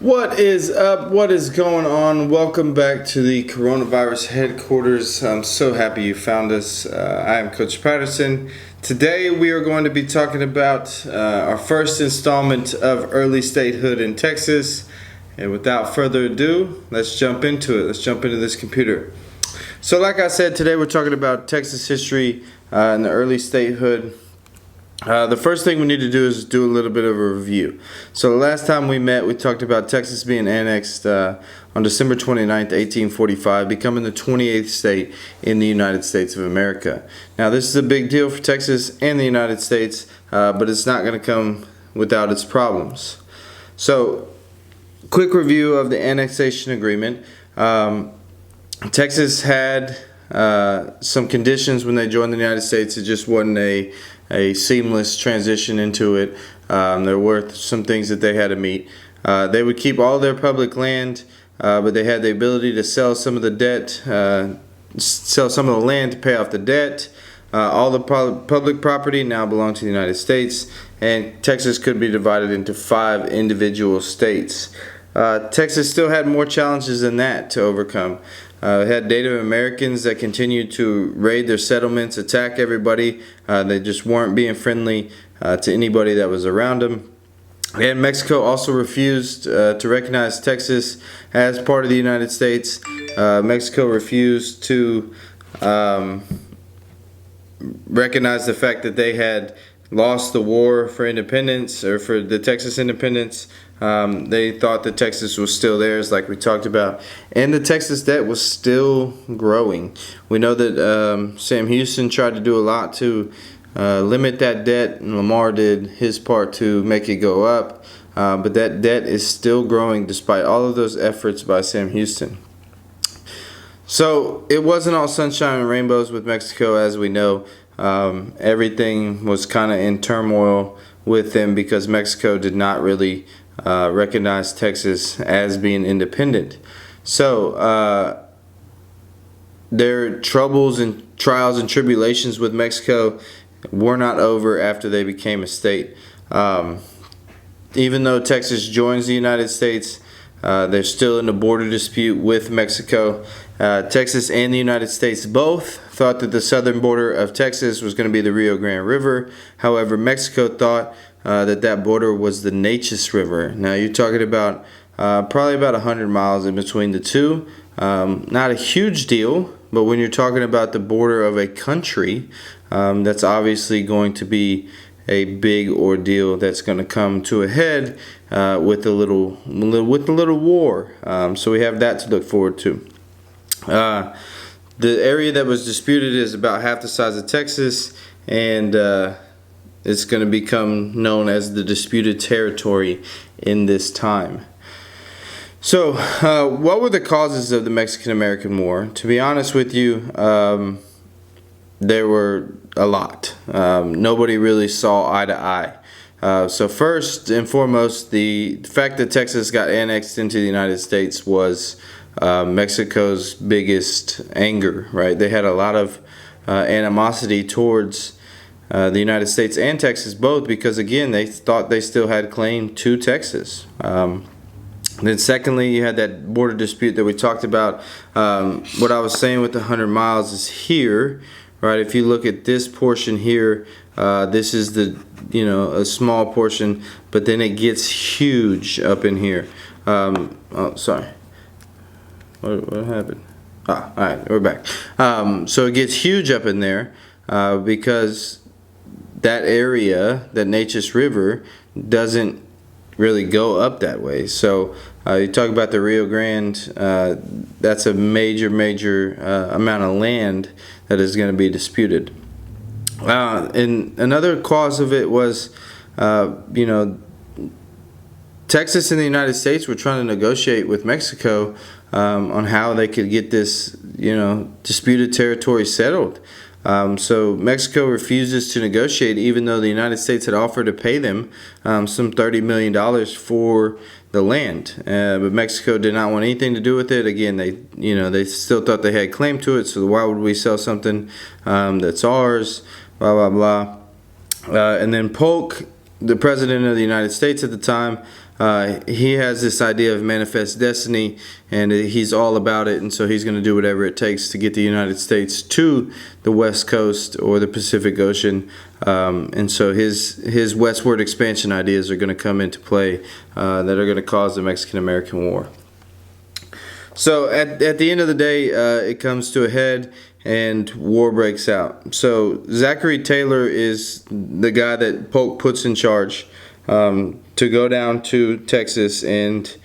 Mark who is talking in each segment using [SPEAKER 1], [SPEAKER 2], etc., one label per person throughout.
[SPEAKER 1] What is up? What is going on? Welcome back to the coronavirus headquarters. I'm so happy you found us. I am Coach Patterson. Today we are going to be talking about our first installment of early statehood in Texas. And without further ado, let's jump into it. Let's jump into this computer. So like I said, today we're talking about Texas history and the early statehood. The first thing we need to do is do a little bit of a review. So the last time we met, we talked about Texas being annexed on December 29th, 1845, becoming the 28th state in the United States of America. Now this is a big deal for Texas and the United States, but it's not going to come without its problems. So, quick review of the annexation agreement. Texas had some conditions when they joined the United States. It just wasn't a seamless transition into it. There were some things that they had to meet. They would keep all their public land, but they had the ability to sell some of the debt, sell some of the land to pay off the debt. All the public property now belonged to the United States, and Texas could be divided into 5 individual states. Texas still had more challenges than that to overcome. It had Native Americans that continued to raid their settlements, attack everybody. They just weren't being friendly to anybody that was around them. And Mexico also refused to recognize Texas as part of the United States. Mexico refused to recognize the fact that they had lost the war for independence, or for the Texas independence. They thought that Texas was still theirs, like we talked about, and the Texas debt was still growing. We know that Sam Houston tried to do a lot to limit that debt, and Lamar did his part to make it go up, but that debt is still growing despite all of those efforts by Sam Houston. So it wasn't all sunshine and rainbows with Mexico, as we know. Everything was kind of in turmoil with them because Mexico did not really recognize Texas as being independent. So their troubles and trials and tribulations with Mexico were not over after they became a state. Even though Texas joins the United States, they're still in a border dispute with Mexico. Texas and the United States both thought that the southern border of Texas was going to be the Rio Grande River. However, Mexico thought that border was the Neches River. Now you're talking about probably about 100 miles in between the two. Not a huge deal, but when you're talking about the border of a country, that's obviously going to be a big ordeal that's going to come to a head with a little war. So we have that to look forward to. The area that was disputed is about half the size of Texas, and it's going to become known as the disputed territory in this time. So, what were the causes of the Mexican-American War? To be honest with you, there were a lot. Nobody really saw eye to eye. So first and foremost, the fact that Texas got annexed into the United States was Mexico's biggest anger, right? They had a lot of animosity towards the United States and Texas both, because again, they thought they still had claim to Texas. Then secondly, you had that border dispute that we talked about. What I was saying with the 100 miles is here, right? If you look at this portion here, this is the, a small portion, but then it gets huge up in here. Oh, sorry. What happened? All right, we're back. So it gets huge up in there because that area, that Neches River, doesn't really go up that way. So you talk about the Rio Grande, that's a major amount of land that is going to be disputed. And another cause of it was, Texas and the United States were trying to negotiate with Mexico on how they could get this, disputed territory settled. So Mexico refuses to negotiate, even though the United States had offered to pay them some $30 million for the land. But Mexico did not want anything to do with it. Again, they still thought they had claim to it. So why would we sell something that's ours? Blah blah blah. And then Polk, the president of the United States at the time, he has this idea of manifest destiny, and he's all about it, and so he's going to do whatever it takes to get the United States to the West Coast or the Pacific Ocean. And so his westward expansion ideas are going to come into play that are going to cause the Mexican-American War. So at the end of the day, it comes to a head and war breaks out. So Zachary Taylor is the guy that Polk puts in charge to go down to Texas and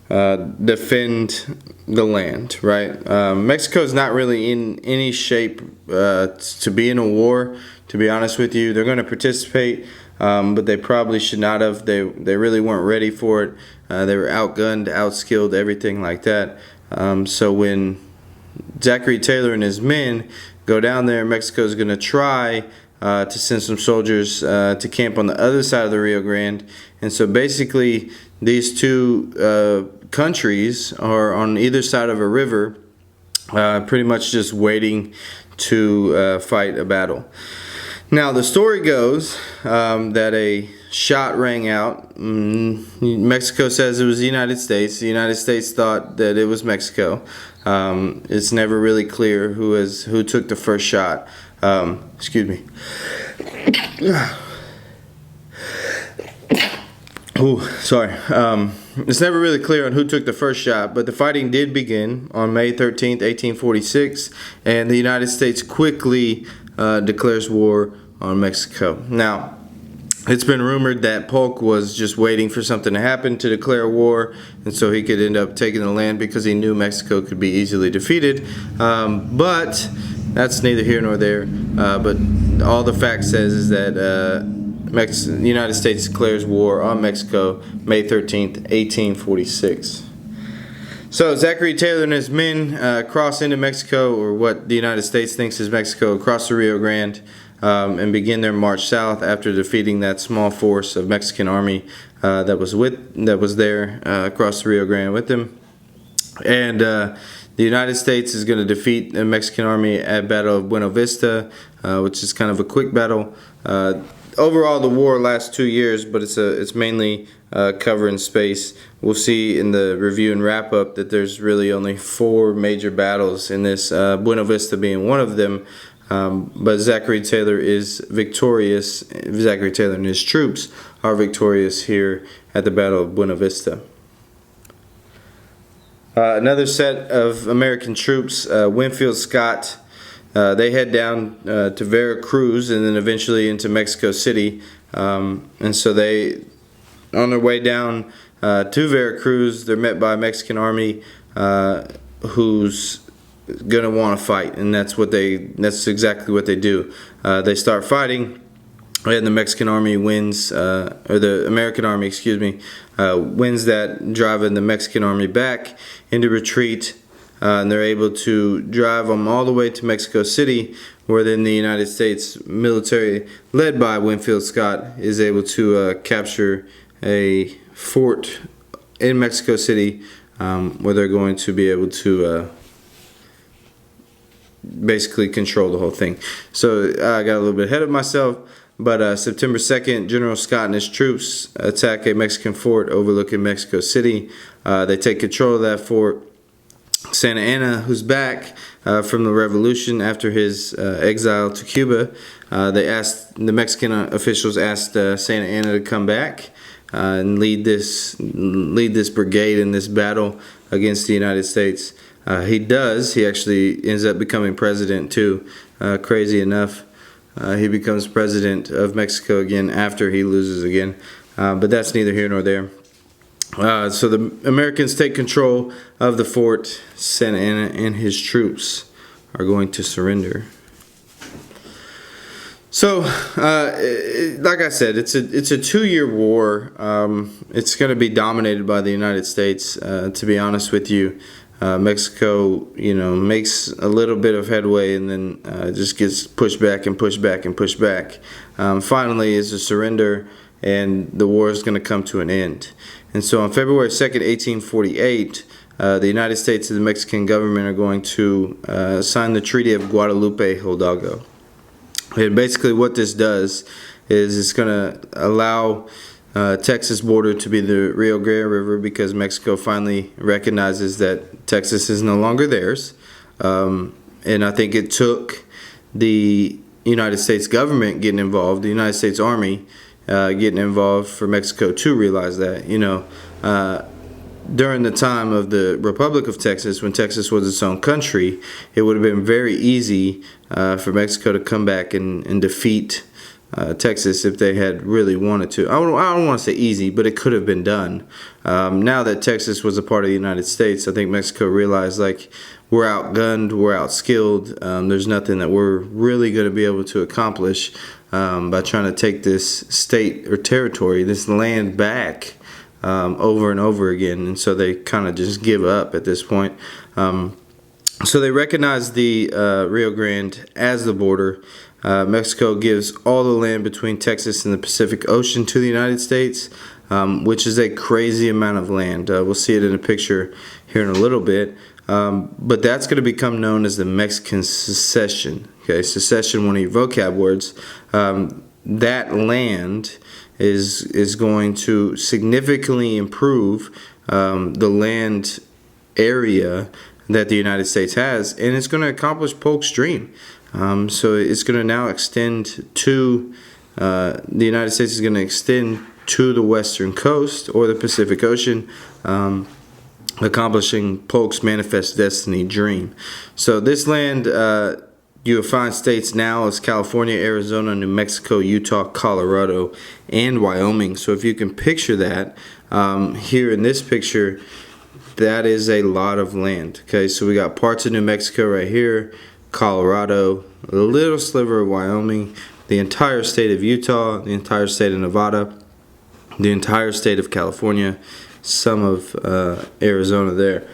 [SPEAKER 1] defend the land, right? Mexico's not really in any shape to be in a war, to be honest with you. They're going to participate, but they probably should not have. They really weren't ready for it. They were outgunned, outskilled, everything like that. So when Zachary Taylor and his men go down there, Mexico's going to try to send some soldiers to camp on the other side of the Rio Grande. And so basically these two countries are on either side of a river, pretty much just waiting to fight a battle. Now the story goes that a shot rang out. Mexico says it was the United States. The United States thought that it was Mexico. It's never really clear who took the first shot. Excuse me. Ooh, sorry. It's never really clear on who took the first shot, but the fighting did begin on May 13th, 1846, and the United States quickly declares war on Mexico. Now, it's been rumored that Polk was just waiting for something to happen to declare war, and so he could end up taking the land because he knew Mexico could be easily defeated. But that's neither here nor there. But all the fact says is that the United States declares war on Mexico May 13th, 1846. So Zachary Taylor and his men cross into Mexico, or what the United States thinks is Mexico, across the Rio Grande, and begin their march south after defeating that small force of Mexican army that was there across the Rio Grande with them. And the United States is going to defeat the Mexican army at Battle of Buena Vista, which is kind of a quick battle. Overall, the war lasts 2 years, but it's mainly covering space. We'll see in the review and wrap up that there's really only 4 major battles in this, Buena Vista being one of them. But Zachary Taylor is victorious. Zachary Taylor and his troops are victorious here at the Battle of Buena Vista. Another set of American troops, Winfield Scott, they head down to Veracruz and then eventually into Mexico City. And so they, on their way down to Veracruz, they're met by a Mexican army who's gonna want to fight, and that's exactly what they do. They start fighting, and the Mexican army wins, or the American army, excuse me, wins that, driving the Mexican army back into retreat, and they're able to drive them all the way to Mexico City, where then the United States military, led by Winfield Scott, is able to capture a fort in Mexico City, where they're going to be able to basically control the whole thing. So I got a little bit ahead of myself, but September 2nd, General Scott and his troops attack a Mexican fort overlooking Mexico City. They take control of that fort. Santa Anna, who's back from the revolution after his exile to Cuba, the Mexican officials asked Santa Anna to come back and lead this brigade in this battle against the United States. He does. He actually ends up becoming president too. Crazy enough, he becomes president of Mexico again after he loses again. But that's neither here nor there. So the Americans take control of the fort. Santa Anna and his troops are going to surrender. So, like I said, it's a 2-year war. It's going to be dominated by the United States. To be honest with you, Mexico, makes a little bit of headway and then just gets pushed back and pushed back and pushed back. Finally, is a surrender, and the war is going to come to an end. And so, on February 2nd, 1848, the United States and the Mexican government are going to sign the Treaty of Guadalupe, Hidalgo. And basically what this does is it's going to allow Texas border to be the Rio Grande River because Mexico finally recognizes that Texas is no longer theirs. And I think it took the United States government getting involved, the United States Army getting involved for Mexico to realize that. During the time of the Republic of Texas, when Texas was its own country, it would have been very easy for Mexico to come back and defeat Texas if they had really wanted to. I don't want to say easy, but it could have been done. Now that Texas was a part of the United States, I think Mexico realized, like, we're outgunned, we're outskilled. There's nothing that we're really going to be able to accomplish by trying to take this state or territory, this land back over and over again. And so they kind of just give up at this point. So they recognize the Rio Grande as the border. Mexico gives all the land between Texas and the Pacific Ocean to the United States, which is a crazy amount of land. We'll see it in a picture here in a little bit. But that's going to become known as the Mexican secession. Okay, secession, one of your vocab words. That land is going to significantly improve the land area that the United States has, and it's going to accomplish Polk's dream. So it's going to now extend to the United States is going to extend to the western coast or the Pacific Ocean, accomplishing Polk's manifest destiny dream. So this land, you will find states now as California, Arizona, New Mexico, Utah, Colorado, and Wyoming. So if you can picture that, here in this picture, that is a lot of land. Okay, so we got parts of New Mexico right here, Colorado, a little sliver of Wyoming, the entire state of Utah, the entire state of Nevada, the entire state of California, some of Arizona there.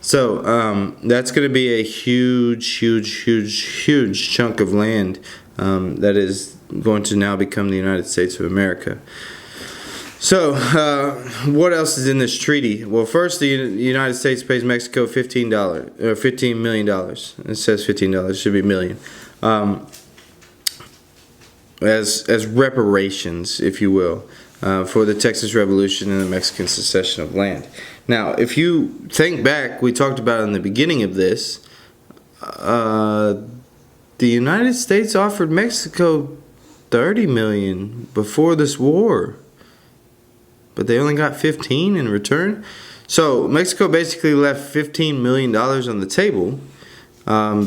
[SPEAKER 1] So that's going to be a huge chunk of land that is going to now become the United States of America. So what else is in this treaty? Well, first, the United States pays Mexico $15 million. It says $15. It should be million. As reparations, if you will, for the Texas Revolution and the Mexican secession of land. Now, if you think back, we talked about in the beginning of this, the United States offered Mexico $30 million before this war, but they only got 15 in return. So Mexico basically left $15 million on the table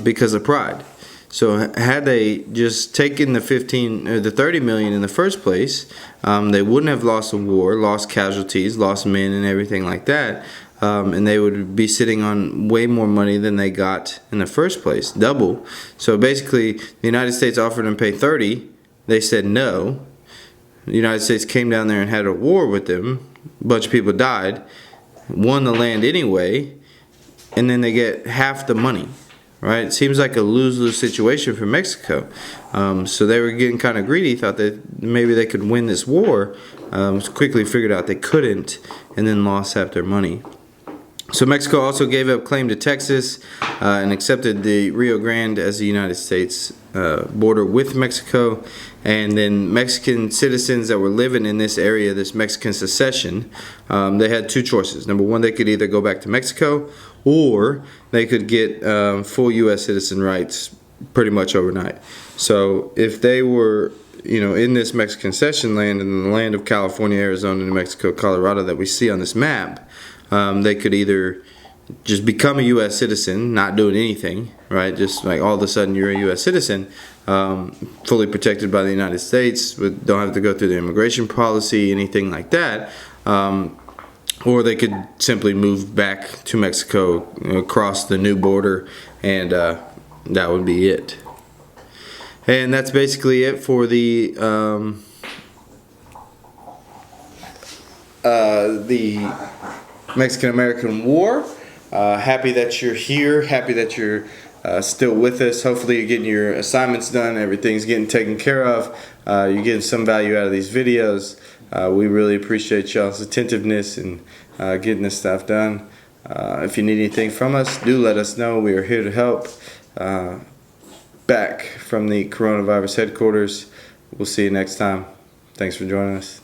[SPEAKER 1] because of pride. So had they just taken the 30 million in the first place, they wouldn't have lost a war, lost casualties, lost men and everything like that, and they would be sitting on way more money than they got in the first place, double. So basically, the United States offered them to pay 30. They said no. The United States came down there and had a war with them. A bunch of people died, won the land anyway, and then they get half the money. Right? It seems like a lose-lose situation for Mexico. So they were getting kind of greedy, thought that maybe they could win this war. Quickly figured out they couldn't, and then lost half their money. So Mexico also gave up claim to Texas and accepted the Rio Grande as the United States border with Mexico. And then Mexican citizens that were living in this area, this Mexican secession, they had two choices. Number one, they could either go back to Mexico, or they could get full U.S. citizen rights pretty much overnight. So if they were, in this Mexican cession land, in the land of California, Arizona, New Mexico, Colorado that we see on this map, they could either just become a U.S. citizen, not doing anything, right? Just like all of a sudden you're a U.S. citizen, fully protected by the United States, don't have to go through the immigration policy, anything like that. Or they could simply move back to Mexico, across the new border, and that would be it. And that's basically it for the Mexican-American War. Happy that you're here. Happy that you're still with us. Hopefully you're getting your assignments done. Everything's getting taken care of. You're getting some value out of these videos. We really appreciate y'all's attentiveness and getting this stuff done. If you need anything from us, do let us know. We are here to help. Back from the coronavirus headquarters. We'll see you next time. Thanks for joining us.